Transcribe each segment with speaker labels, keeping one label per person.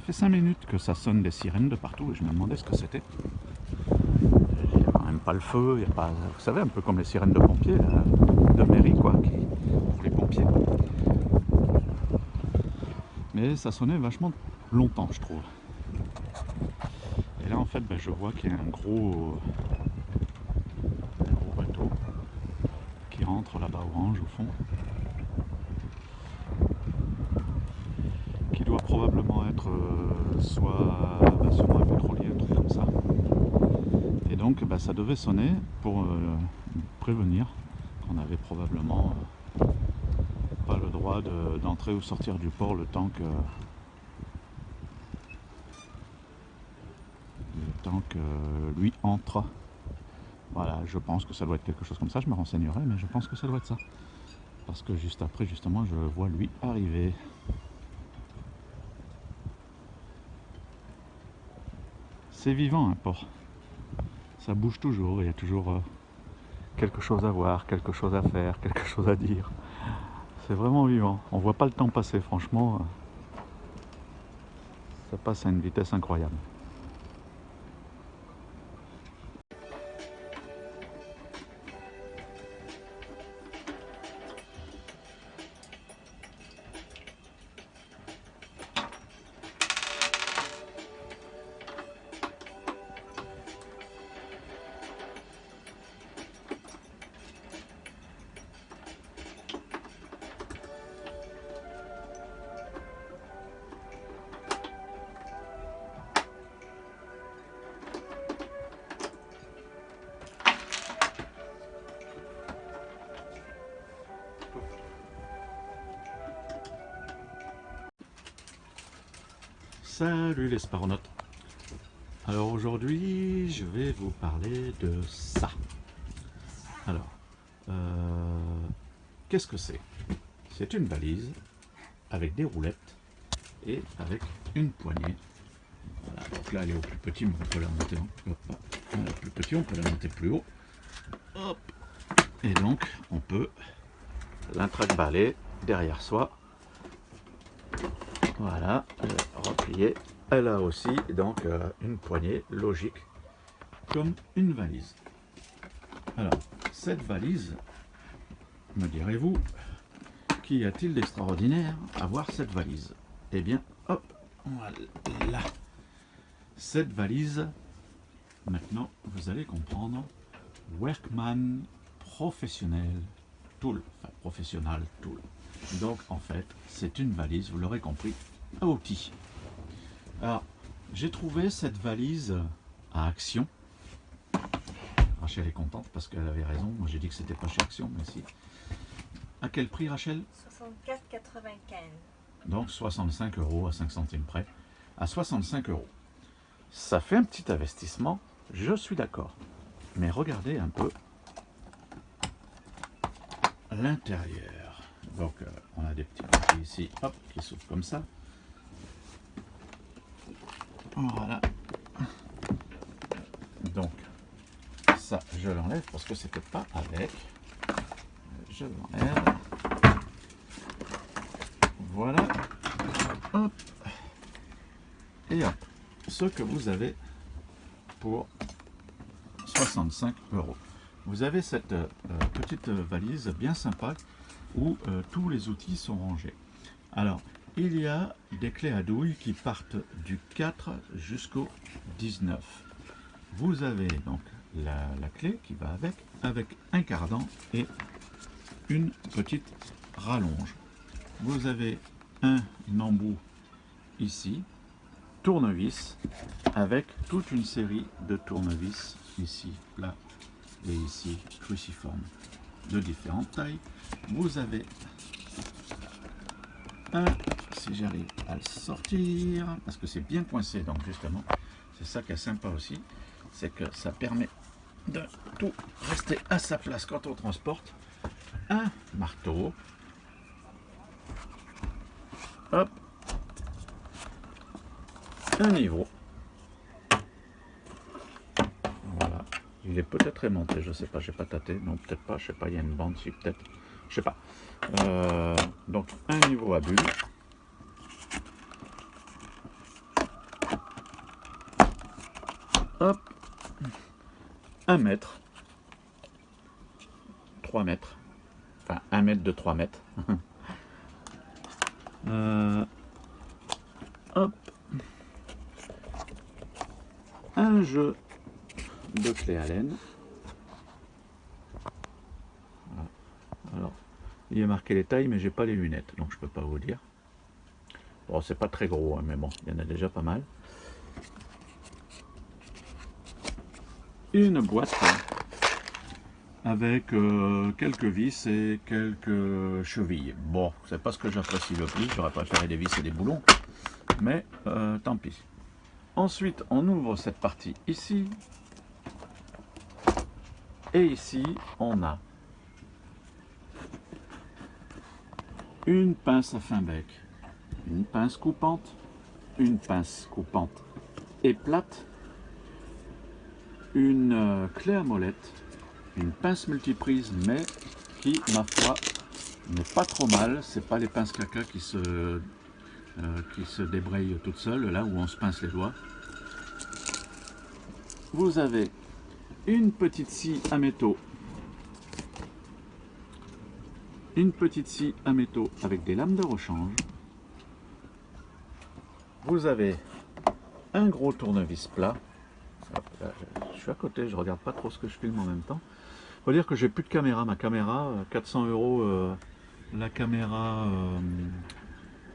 Speaker 1: fait 5 minutes que ça sonne des sirènes de partout et je me demandais ce que c'était. Il n'y a quand même pas le feu, il n'y a pas, vous savez, un peu comme les sirènes de pompiers, de mairie quoi, pour les pompiers. Mais ça sonnait vachement longtemps, je trouve. Et là en fait je vois qu'il y a un gros bateau qui rentre là-bas orange au fond, qui doit probablement être soit sûrement un pétrolier, un truc comme ça. Et donc ça devait sonner pour prévenir qu'on avait probablement pas le droit d'entrer ou sortir du port le temps que lui entre. Voilà, je pense que ça doit être quelque chose comme ça, je me renseignerai, mais je pense que ça doit être ça. Parce que juste après, justement, je le vois lui arriver. C'est vivant un port. Ça bouge toujours, il y a toujours quelque chose à voir, quelque chose à faire, quelque chose à dire. C'est vraiment vivant. On voit pas le temps passer, franchement. Ça passe à une vitesse incroyable. Salut les sparonautes. Alors aujourd'hui je vais vous parler de ça. Alors qu'est-ce que c'est? C'est une valise avec des roulettes et avec une poignée. Voilà, donc là elle est au plus petit, mais on peut la monter plus petit, on peut la monter plus haut. Hop. Et donc on peut l'intraballer derrière soi. Voilà, repliée. Elle a aussi donc une poignée logique comme une valise. Alors, cette valise, me direz-vous, qu'y a-t-il d'extraordinaire à voir cette valise? Eh bien, hop, voilà. Cette valise, maintenant vous allez comprendre, Workman Professional Tool, enfin Professional Tool. Donc en fait, c'est une valise, vous l'aurez compris, à outils. Alors, j'ai trouvé cette valise à Action. Rachel est contente parce qu'elle avait raison. Moi j'ai dit que c'était pas chez Action, mais si. À quel prix, Rachel?
Speaker 2: 64,95.
Speaker 1: Donc 65 € à 5 centimes près. À 65 €. Ça fait un petit investissement, je suis d'accord. Mais regardez un peu l'intérieur. Donc on a des petits outils ici, hop, qui s'ouvrent comme ça. Voilà. Donc ça, je l'enlève parce que c'était pas avec. Je l'enlève. Voilà. Hop. Et hop. Ce que vous avez pour 65 €. Vous avez cette petite valise bien sympa où tous les outils sont rangés. Alors, il y a des clés à douille qui partent du 4 jusqu'au 19. Vous avez donc la clé qui va avec un cardan et une petite rallonge. Vous avez un embout ici, tournevis, avec toute une série de tournevis ici, là et ici, cruciformes de différentes tailles. Vous avez un, si j'arrive à le sortir, parce que c'est bien coincé, donc justement, c'est ça qui est sympa aussi, c'est que ça permet de tout rester à sa place quand on transporte. Un marteau, hop, un niveau, voilà, il est peut-être aimanté, je sais pas, j'ai pas tâté, non peut-être pas, je sais pas, il y a une bande, si peut-être, je sais pas. Donc un niveau à bulles, hop, 1 mètre, 3 mètres, enfin 1 mètre de 3 mètres. Hop, un jeu de clé Allen. Voilà. Alors, il est marqué les tailles, mais j'ai pas les lunettes, donc je peux pas vous dire. Bon, c'est pas très gros, hein, mais bon, il y en a déjà pas mal. Une boîte avec quelques vis et quelques chevilles. Bon, c'est pas ce que j'apprécie le plus, j'aurais préféré des vis et des boulons, mais tant pis. Ensuite, on ouvre cette partie ici, et ici, on a une pince à fin bec, une pince coupante et plate, une clé à molette, une pince multiprise, mais qui, ma foi, n'est pas trop mal. C'est pas les pinces caca qui se débrayent toutes seules, là où on se pince les doigts. Vous avez une petite scie à métaux, avec des lames de rechange. Vous avez un gros tournevis plat. Là, je suis à côté, je regarde pas trop ce que je filme en même temps. Faut dire que j'ai plus de caméra. Ma caméra, 400 €, la caméra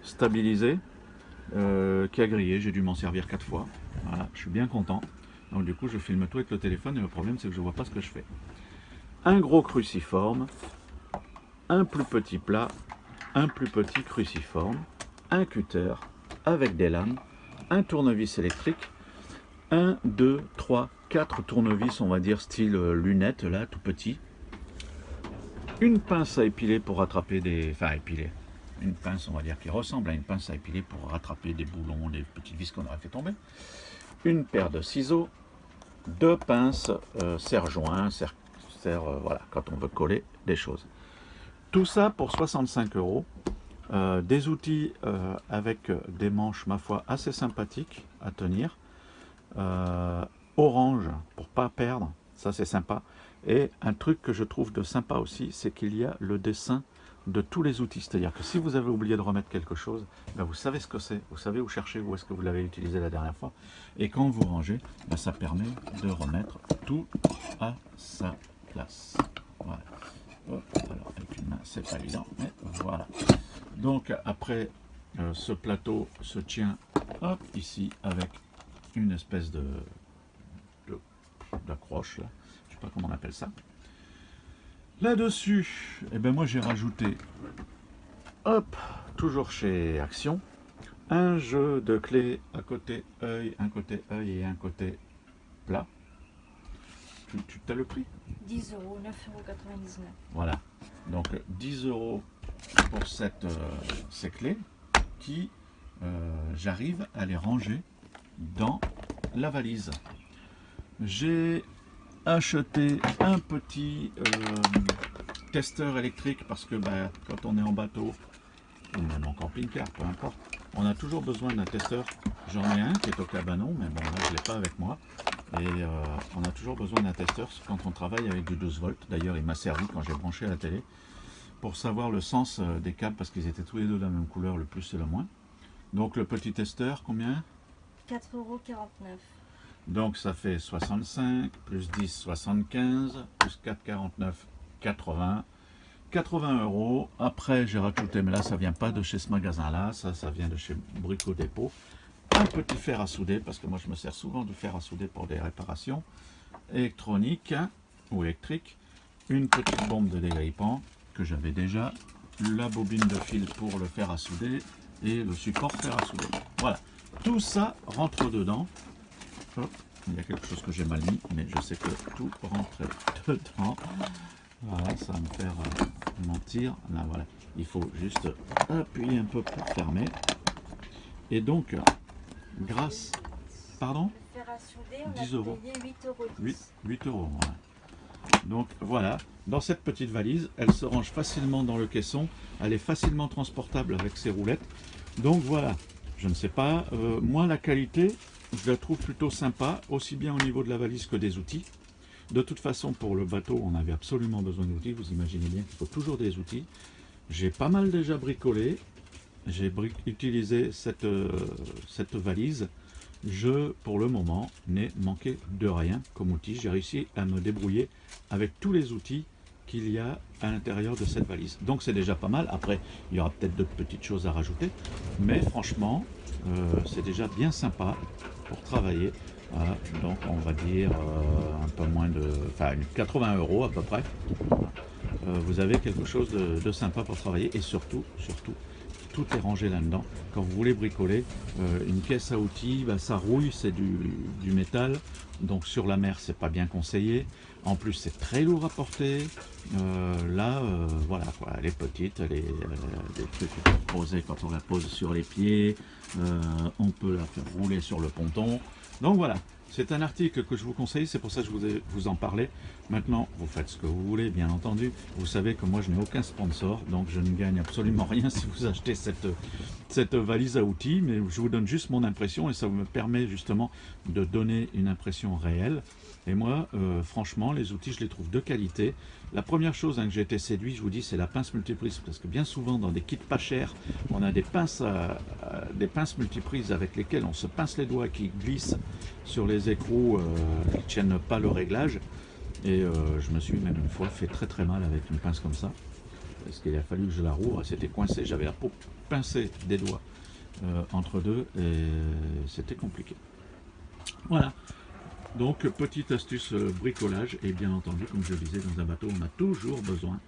Speaker 1: stabilisée, qui a grillé. J'ai dû m'en servir 4 fois. Voilà, je suis bien content. Donc du coup, je filme tout avec le téléphone et le problème, c'est que je vois pas ce que je fais. Un gros cruciforme, un plus petit plat, un plus petit cruciforme, un cutter avec des lames, un tournevis électrique, 1, 2, 3, 4 tournevis, on va dire style lunettes, là, tout petit. Une pince à épiler pour rattraper des... Enfin, épiler. Une pince, on va dire, qui ressemble à une pince à épiler pour rattraper des boulons, des petites vis qu'on aurait fait tomber. Une paire de ciseaux, 2 pinces serre-joint, voilà, quand on veut coller des choses. Tout ça pour 65 €. Des outils avec des manches, ma foi, assez sympathiques à tenir. Orange pour pas perdre, ça c'est sympa. Et un truc que je trouve de sympa aussi, c'est qu'il y a le dessin de tous les outils. C'est-à-dire que si vous avez oublié de remettre quelque chose, ben vous savez ce que c'est, vous savez où chercher, où est-ce que vous l'avez utilisé la dernière fois. Et quand vous rangez, ben ça permet de remettre tout à sa place. Voilà. Hop, alors avec une main c'est pas évident, mais voilà. Donc après, ce plateau se tient hop, ici avec une espèce d'accroche, là. Je sais pas comment on appelle ça. Là-dessus, eh ben moi j'ai rajouté, hop, toujours chez Action, un jeu de clés à côté œil, un côté œil et un côté plat. Tu as le prix?
Speaker 2: 10 €, 9,99 €.
Speaker 1: Voilà, donc 10 € pour ces clés qui, j'arrive à les ranger dans la valise. J'ai acheté un petit testeur électrique parce que bah, quand on est en bateau ou même en camping-car, peu importe, on a toujours besoin d'un testeur. J'en ai un qui est au cabanon, mais bon là je ne l'ai pas avec moi. Et on a toujours besoin d'un testeur quand on travaille avec du 12 volts. D'ailleurs il m'a servi quand j'ai branché la télé pour savoir le sens des câbles parce qu'ils étaient tous les deux de la même couleur, le plus et le moins. Donc le petit testeur, combien?
Speaker 2: 4,49 €.
Speaker 1: Donc ça fait 65, plus 10, 75, plus 4, 49, 80. 80 €. Après j'ai rajouté, mais là ça vient pas de chez ce magasin-là, ça vient de chez Brico Dépôt. Un petit fer à souder, parce que moi je me sers souvent du fer à souder pour des réparations électroniques ou électriques. Une petite bombe de dégrippant que j'avais déjà, la bobine de fil pour le fer à souder et le support fer à souder. Voilà, tout ça rentre dedans. Hop, il y a quelque chose que j'ai mal mis, mais je sais que tout rentre dedans. Voilà, ça va me faire mentir. Là, voilà. Il faut juste appuyer un peu pour fermer. Et donc, grâce... Pardon?
Speaker 2: Fer à souder, on
Speaker 1: 10
Speaker 2: a
Speaker 1: €.
Speaker 2: payé 8,10 €.
Speaker 1: 8 €. Voilà. Donc voilà, dans cette petite valise, elle se range facilement dans le caisson. Elle est facilement transportable avec ses roulettes. Donc voilà, je ne sais pas. Moi, la qualité, je la trouve plutôt sympa, aussi bien au niveau de la valise que des outils. De toute façon, pour le bateau, on avait absolument besoin d'outils. Vous imaginez bien qu'il faut toujours des outils. J'ai pas mal déjà bricolé. J'ai utilisé cette valise. Pour le moment, n'ai manqué de rien comme outil. J'ai réussi à me débrouiller avec tous les outils qu'il y a à l'intérieur de cette valise. Donc c'est déjà pas mal. Après, il y aura peut-être d'autres petites choses à rajouter. Mais franchement, c'est déjà bien sympa pour travailler. Voilà, donc on va dire un peu moins de... Enfin, 80 € à peu près. Vous avez quelque chose de sympa pour travailler. Et surtout, tout est rangé là-dedans. Quand vous voulez bricoler, une caisse à outils, bah, ça rouille, c'est du métal. Donc sur la mer, c'est pas bien conseillé. En plus, c'est très lourd à porter. Voilà, quoi, elle est petite, elle est des trucs pour poser quand on la pose sur les pieds. On peut la faire rouler sur le ponton. Donc voilà, c'est un article que je vous conseille, c'est pour ça que je vous en parlais. Maintenant, vous faites ce que vous voulez, bien entendu. Vous savez que moi, je n'ai aucun sponsor, donc je ne gagne absolument rien si vous achetez cette valise à outils, mais je vous donne juste mon impression et ça me permet justement de donner une impression réelle. Et moi, franchement, les outils, je les trouve de qualité. La première chose que j'ai été séduit, je vous dis, c'est la pince multiprise, parce que bien souvent, dans des kits pas chers, on a des pinces multiprises avec lesquelles on se pince les doigts qui glissent sur les écrous qui ne tiennent pas le réglage. Et je me suis même une fois fait très mal avec une pince comme ça, parce qu'il a fallu que je la rouvre, c'était coincé, j'avais la peau pincée des doigts entre deux, et c'était compliqué. Voilà. Donc, petite astuce bricolage, et bien entendu, comme je le disais, dans un bateau, on a toujours besoin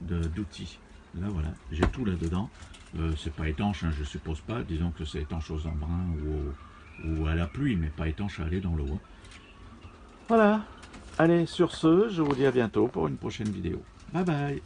Speaker 1: d'outils. Là, voilà, j'ai tout là-dedans. C'est pas étanche, hein, je suppose pas. Disons que c'est étanche aux embruns ou à la pluie, mais pas étanche à aller dans l'eau. Voilà. Allez, sur ce, je vous dis à bientôt pour une prochaine vidéo. Bye bye.